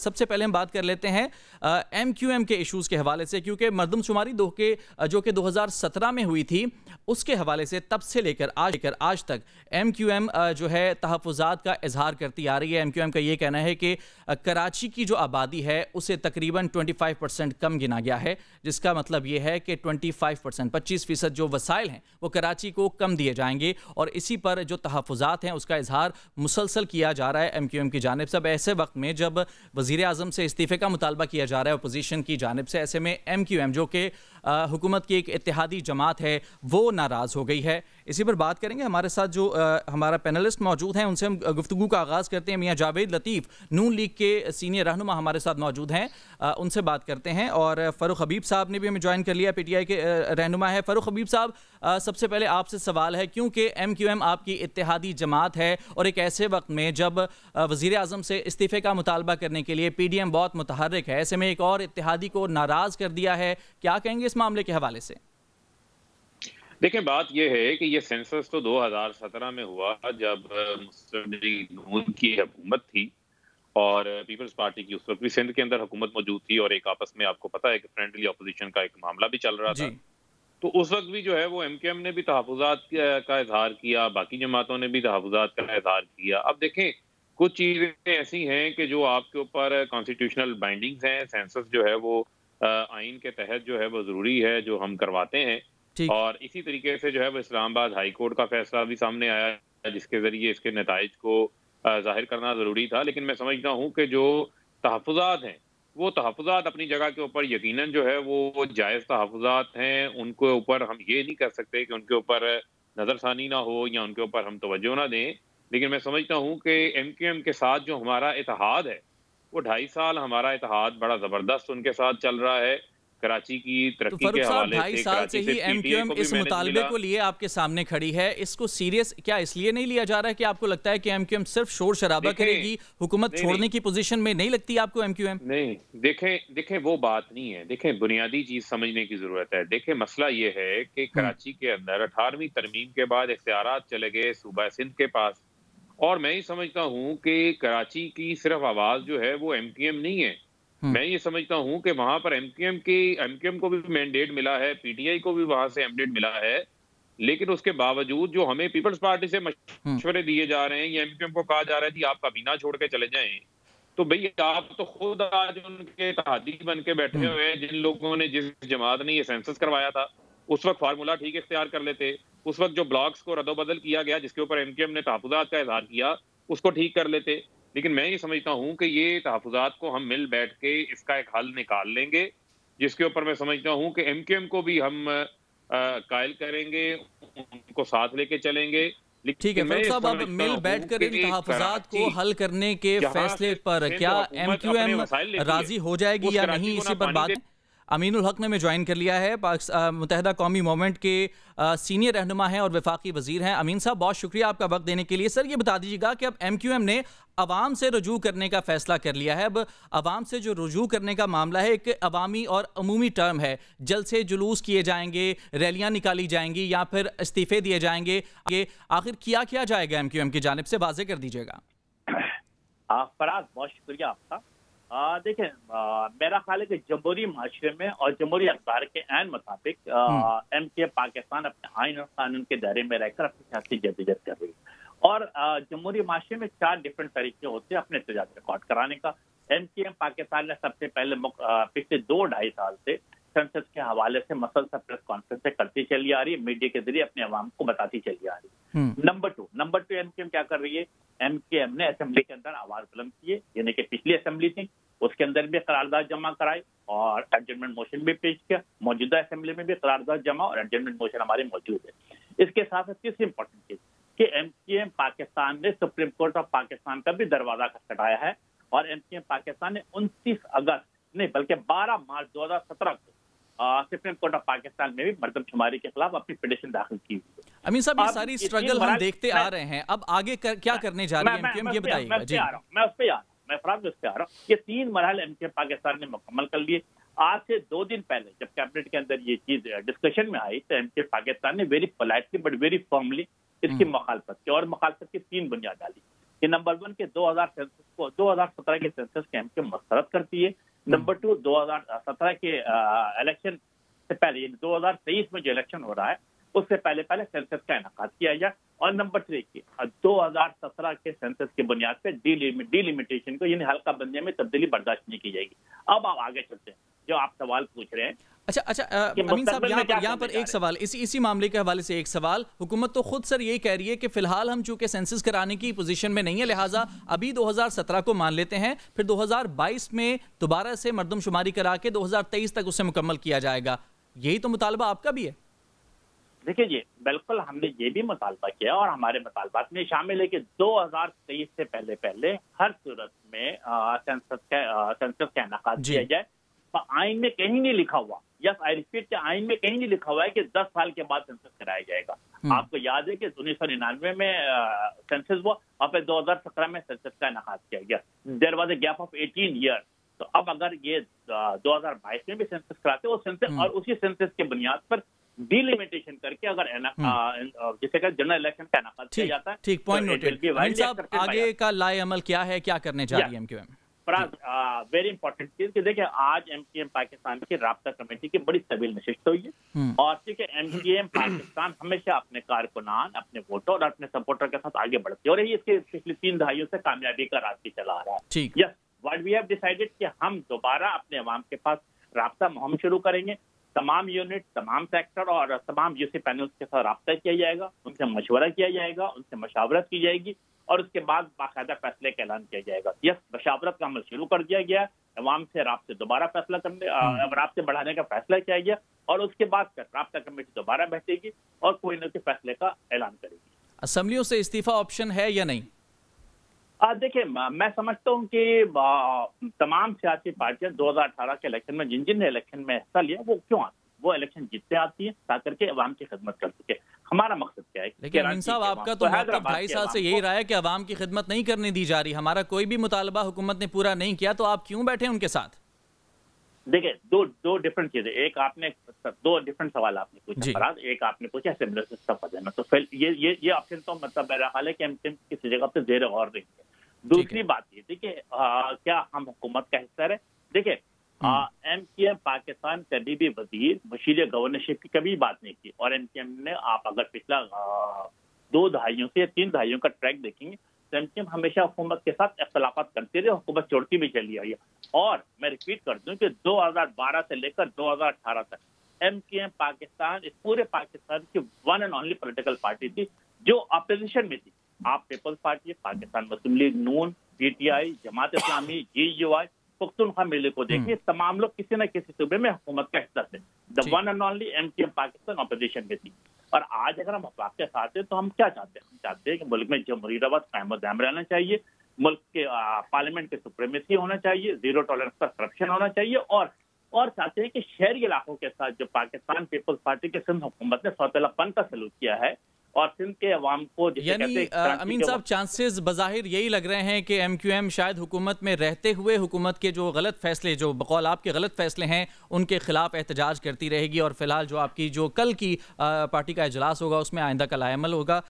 سب سے پہلے ہم بات کر لیتے ہیں ایم کیو ایم کے ایشوز کے حوالے سے، کیونکہ مردم شماری جو کہ 2017 میں ہوئی تھی، اس کے حوالے سے تب سے لے کر آج تک ایم کیو ایم جو ہے تحفظات کا اظہار کرتی آ رہی ہے۔ ایم کیو ایم کا یہ کہنا ہے کہ کراچی کی جو آبادی ہے اسے تقریباً 25% کم گنا گیا ہے، جس کا مطلب یہ ہے کہ 25% جو وسائل ہیں وہ کراچی کو کم دیے جائیں گے، اور اسی پر جو تحفظات ہیں اس کا اظہار مسلسل کیا جا رہا ہے ایم کیو ایم کی جانب سے۔ ایسے وقت میں جب وزیر اعظم سے استعفے کا مطالبہ کیا جا رہا ہے اپوزیشن کی جانب سے، ایسے میں ایم کیو ایم جو کہ حکومت کی ایک اتحادی جماعت ہے وہ ناراض ہو گئی ہے۔ اسی پر بات کریں گے، ہمارے ساتھ جو ہمارا پینلسٹ موجود ہیں ان سے ہم گفتگو کا آغاز کرتے ہیں۔ میاں جاوید لطیف نون لیگ کے سینئر رہنما ہمارے ساتھ موجود ہیں، ان سے بات کرتے ہیں، اور فاروق حبیب صاحب نے بھی ہمیں جوائن کر لیا، پی ٹی آئی کے رہنما ہے۔ فاروق حبیب صاحب، سب سے پہلے آپ سے سوال ہے، کیونکہ ایم کیو ایم آپ کی اتحادی جماعت ہے اور ایک ایسے وقت میں جب وزیر اعظم سے استعفے کا مطالبہ کرنے کے لیے پی ڈی ایم بہت متحرک ہے، ایسے میں ایک اور اتحادی کو ناراض کر دیا ہے، کیا کہیں گے اس معاملے کے حوالے سے؟ دیکھیں، بات یہ ہے کہ یہ سینسس تو 2017 میں ہوا جب مسلم لیگ نون کی حکومت تھی اور پیپلز پارٹی کی اس وقت بھی سندھ کے اندر حکومت موجود تھی، اور ایک آپس میں آپ کو پتا ہے کہ فرینڈلی اپوزیشن کا ایک معاملہ بھی چل رہا تھا۔ تو اس وقت بھی جو ہے وہ ایم کیو ایم نے بھی تحفظات کا اظہار کیا، باقی جماعتوں نے بھی تحفظات کا اظہار کیا۔ اب دیکھیں، کچھ چیزیں ایسی ہیں کہ جو آپ کے اوپر کانسٹیٹیوشنل بائنڈنگز ہیں، سینسس جو ہے وہ آئین کے تحت جو ہے وہ ضروری ہے جو ہم کرواتے ہیں، اور اسی طریقے سے جو ہے وہ اسلام آباد ہائی کورٹ کا فیصلہ بھی سامنے آیا ہے جس کے ذریعے اس کے نتائج کو ظاہر کرنا ضروری تھا۔ لیکن میں سمجھتا ہوں کہ جو تحفظات ہیں وہ تحفظات اپنی جگہ کے اوپر یقیناً جو ہے وہ جائز تحفظات ہیں، ان کے اوپر ہم یہ نہیں کر سکتے کہ ان کے اوپر نظر ثانی نہ ہو یا ان کے اوپر ہم توجہ نہ دیں۔ لیکن میں سمجھتا ہوں کہ ایم کیو ایم کے ساتھ جو ہمارا اتحاد ہے وہ 2.5 سال ہمارا اتحاد بڑا زبردست ان کے ساتھ چل رہا ہے، کراچی کی تو ترقی فاروق کے صاحب، حوالے 2.5 سال سے ہی ایم کیو ایم اس مطالبے کو لیے آپ کے سامنے کھڑی ہے، اس کو سیریس کیا اس لیے نہیں لیا جا رہا ہے کہ آپ کو لگتا ہے کہ ایم کیو ایم صرف شور شرابہ کرے گی، حکومت چھوڑنے کی پوزیشن میں نہیں لگتی آپ کو ایم کیو ایم؟ نہیں، دیکھیں وہ بات نہیں ہے۔ دیکھیں، بنیادی چیز سمجھنے کی ضرورت ہے۔ دیکھیں، مسئلہ یہ ہے کہ کراچی کے اندر 18ویں ترمیم کے بعد اختیارات چلے گئے صوبہ سندھ کے پاس، اور میں یہ سمجھتا ہوں کہ کراچی کی صرف آواز جو ہے وہ ایم کیو ایم نہیں ہے۔ میں یہ سمجھتا ہوں کہ وہاں پر ایم کیو ایم کو بھی مینڈیٹ ملا ہے، پی ٹی آئی کو بھی وہاں سے مینڈیٹ ملا ہے، لیکن اس کے باوجود جو ہمیں پیپلز پارٹی سے مشورے دیے جا رہے ہیں یا ایم کیو ایم کو کہا جا رہا ہے کہ آپ کابینہ چھوڑ کے چلے جائیں، تو بھئی آپ تو خود آج ان کے اتحادی بن کے بیٹھے ہوئے ہیں۔ جن لوگوں نے، جس جماعت نے یہ سینسس کروایا تھا، اس وقت فارمولا ٹھیک اختیار کر لیتے، اس وقت جو بلاکس کو رد و بدل کیا گیا جس کے اوپر ایم کیو ایم نے تحفظات کا اظہار کیا اس کو ٹھیک کر لیتے۔ لیکن میں یہ سمجھتا ہوں کہ یہ تحفظات کو ہم مل بیٹھ کے اس کا ایک حل نکال لیں گے، جس کے اوپر میں سمجھتا ہوں کہ ایم کیو ایم کو بھی ہم قائل کریں گے، ان کو ساتھ لے کے چلیں گے۔ ٹھیک ہے فاروق صاحب، اب مل بیٹھ کر ان تحفظات کو حل کرنے کے فیصلے پر کیا ایم کیو ایم راضی ہو جائے گی یا نہیں، اسی پر بات امین الحق نے میں جوائن کر لیا ہے، متحدہ قومی موومنٹ کے سینئر رہنما ہیں اور وفاقی وزیر ہیں۔ امین صاحب، بہت شکریہ آپ کا وقت دینے کے لیے۔ سر، یہ بتا دیجیے گا کہ اب ایم کیو ایم نے عوام سے رجوع کرنے کا فیصلہ کر لیا ہے، اب عوام سے جو رجوع کرنے کا معاملہ ہے ایک عوامی اور عمومی ٹرم ہے، جلسے جلوس کیے جائیں گے، ریلیاں نکالی جائیں گی یا پھر استعفے دیے جائیں گے، آخر کیا جائے گا ایم کیو ایم کی جانب سے، واضح کر دیجیے گا۔ فراز، بہت شکریہ آپ کا۔ دیکھیں، میرا خیال ہے کہ جمہوری معاشرے میں اور جمہوری اقدار کے عین مطابق ایم کیو پاکستان اپنے آئین اور قانون کے دائرے میں رہ کر اپنی سیاسی جدوجہد کر رہی ہے، اور جمہوری معاشرے میں 4 ڈفرینٹ طریقے ہوتے ہیں اپنے احتجاج ریکارڈ کرانے کا۔ ایم کیو ایم پاکستان نے سب سے پہلے پچھلے 2-2.5 سال سے سینسس کے حوالے سے مسلسل پریس کانفرنسیں کرتی چلی آ رہی ہے، میڈیا کے ذریعے اپنے عوام کو بتاتی چلی آ رہی ہے۔ نمبر 2 ایم کیو ایم کیا کر رہی ہے؟ ایم کیو ایم نے اسمبلی کے اندر آواز بلند کی ہے، یعنی کہ پچھلی اسمبلی تھی اس کے اندر بھی قرارداد جمع کرائی اور ایڈجسٹمنٹ موشن بھی پیش کیا، موجودہ اسمبلی میں بھی قرارداد جمع اور ایڈجسٹمنٹ موشن ہمارے موجود ہے۔ اس کے ساتھ تیسری امپورٹنٹ چیز کہ ایم کیو ایم پاکستان نے سپریم کورٹ آف پاکستان کا بھی دروازہ کھٹکھٹایا ہے، اور ایم کیو ایم پاکستان نے 29 اگست نہیں بلکہ 12 مارچ 2017 کو سپریم کورٹ آف پاکستان میں بھی مردم شماری کے خلاف اپنی پٹیشن داخل کی ہوئی ہے۔ امین صاحب، یہ ساری سٹرگل ہم دیکھتے آ رہے ہیں، اب آگے کیا کرنے جا رہی ہے ایم کیو ایم، یہ بتائیے گا۔ جی، میں اس پہ آ رہا ہوں، میں فرض اس پہ آ رہا ہوں۔ یہ 3 مراحل ایم کیو ایم پاکستان نے مکمل کر لیے۔ آج سے 2 دن پہلے جب کیبنٹ کے اندر یہ چیز ڈسکشن میں آئی تو ایم کیو ایم پاکستان نے very politely but very formally اس کی مخالفت کی، اور مخالفت کی 3 بنیاد ڈالی۔ کہ نمبر 1 کے 2017 کے سینسس کے MKM مسترد کرتی ہے. نمبر 2 2017 کے الیکشن سے پہلے یعنی 2023 میں جو الیکشن ہو رہا ہے اس سے پہلے سینسس کا انعقاد کیا جائے. اور نمبر 3 کی 2017 کے سینسس کی بنیاد پہ ڈی لمیٹیشن کو یعنی حلقہ بندی میں تبدیلی برداشت نہیں کی جائے گی. اب آپ آگے چلتے ہیں جو آپ سوال پوچھ رہے ہیں. اچھا امین صاحب یہاں پر ایک سوال اسی معاملے کے حوالے سے ایک سوال. حکومت تو خود سر یہی کہہ رہی ہے کہ فی الحال ہم چونکہ سینسس کرانے کی پوزیشن میں نہیں ہے لہٰذا ابھی 2017 کو مان لیتے ہیں پھر 2022 میں دوبارہ سے مردم شماری کرا کے 2023 تک اسے مکمل کیا جائے گا. یہی تو مطالبہ آپ کا بھی ہے؟ دیکھیں جی بالکل ہم نے یہ بھی مطالبہ کیا اور ہمارے مطالبات میں شامل ہے کہ 2023 سے پہلے ہر صورت میں سینسس کا انعقاد کیا جائے. آئین میں کہیں نہیں لکھا ہوا آئی ریپیٹ کہ آئین میں کہیں نہیں لکھا ہوا ہے کہ 10 سال کے بعد سینسس کرایا جائے گا. آپ کو یاد ہے کہ 1999 میں سینسس ہوا اور پھر 2017 میں سینسس کا انعقاد کیا گیا. There was a gap of 18 year. تو اب اگر یہ 2022 میں بھی سینسس کراتے اور اسی سینسس کے بنیاد پر ڈی لمیٹیشن کر کے اگر جسے کہ جنرل الیکشن کا انعقاد کیا جاتا ہے. ٹھیک پوائنٹ نوٹڈ. امین صاحب آگے کا لائے عمل کیا ہے, کیا کرنے جا رہی ہے MQM؟ ویری امپورٹنٹ چیز کہ دیکھیں آج MQM پاکستان کی رابطہ کمیٹی کی بڑی طویل نشست ہوئی ہے اور چونکہ MQM پاکستان ہمیشہ اپنے کارکنان اپنے ووٹر اور اپنے سپورٹر کے ساتھ آگے بڑھتی ہے اور یہ اس کے پچھلی 3 دہائیوں سے کامیابی کا راستہ چلا آ رہا ہے. Yes what we have decided کہ ہم دوبارہ اپنے عوام کے پاس رابطہ مہم شروع کریں گے. تمام یونٹ تمام سیکٹر اور تمام UC پینلز کے ساتھ رابطہ کیا جائے گا, ان سے مشورہ کیا جائے گا, ان سے مشاورت کی جائے گی اور اس کے بعد باقاعدہ فیصلے کا اعلان کیا جائے گا. یس مشاورت کا عمل شروع کر دیا گیا, عوام سے رابطے دوبارہ فیصلہ کرنے رابطے بڑھانے کا فیصلہ کیا گیا اور اس کے بعد پھر رابطہ کمیٹی دوبارہ بیٹھے گی اور کوئی نہ کوئی فیصلے کا اعلان کرے گی. اسمبلیوں سے استعفیٰ آپشن ہے یا نہیں؟ دیکھیں میں سمجھتا ہوں کہ تمام سیاسی پارٹیاں 2018 کے الیکشن میں جن نے الیکشن میں حصہ لیا وہ کیوں آتی ہیں, وہ الیکشن جیتتے آتی ہیں تاکہ کے عوام کی خدمت کر سکے. ہمارا مقصد کیا ہے؟ لیکن امین صاحب آپ کا تو 2.5 سال سے یہی رہا ہے کہ عوام کی خدمت نہیں کرنے دی جا رہی, ہمارا کوئی بھی مطالبہ حکومت نے پورا نہیں کیا, تو آپ کیوں بیٹھے ان کے ساتھ؟ دیکھیں دو ڈفرنٹ چیزیں. ایک آپ نے 2 ڈفرنٹ سوال آپ نے پوچھا فراز. ایک آپ نے پوچھا اسمبلی سے استعفیٰ دینا, تو پھر یہ آپشن تو مطلب میرا خیال ہے کہ MQM کسی جگہ پہ زیر غور نہیں ہے. دوسری بات یہ تھی کہ کیا ہم حکومت کا حصہ رہے. دیکھیں MQM پاکستان کبھی بھی وزیر مشیر گورنرشپ کی کبھی بات نہیں کی اور MQM نے آپ اگر پچھلا 2 دہائیوں سے یا 3 دہائیوں کا ٹریک دیکھیں گے تو MQM ہمیشہ حکومت کے ساتھ اختلافات کرتے رہے, حکومت چھوڑتی بھی چلی آئی ہے. اور میں ریپیٹ کر دوں کہ 2012 سے لے کر 2018 تک MQM پاکستان اس پورے پاکستان کی one and only political party تھی جو اپوزیشن میں تھی. آپ پیپلز پارٹی, پاکستان مسلم لیگ نون, PTI, جماعت اسلامی, GUI, پختونخوا میلے کو دیکھیں, تمام لوگ کسی نہ کسی صوبے میں حکومت کا حصہ تھے. The one and only MQM Pakistan opposition میں تھی. اور آج اگر ہم وفاق کے ساتھ ہیں تو ہم کیا چاہتے ہیں؟ ہم چاہتے ہیں کہ ملک میں جمہوری رویہ قائم و دائم رہنا چاہیے, ملک کے پارلیمنٹ کے سپریمیسی ہونا چاہیے, زیرو ٹالرنس پر کرپشن ہونا چاہیے اور چاہتے ہیں کہ شہری علاقوں کے ساتھ جو پاکستان پیپلز پارٹی کے سندھ حکومت نے سوتیلا پن کا سلوک کیا ہے اور سندھ کے عوام کو یعنی امین صاحب چانسز بظاہر یہی لگ رہے ہیں کہ MQM شاید حکومت میں رہتے ہوئے حکومت کے جو غلط فیصلے, جو بقول آپ کے غلط فیصلے ہیں, ان کے خلاف احتجاج کرتی رہے گی اور فی الحال جو آپ کی جو کل کی پارٹی کا اجلاس ہوگا اس میں آئندہ کا لائے عمل ہوگا.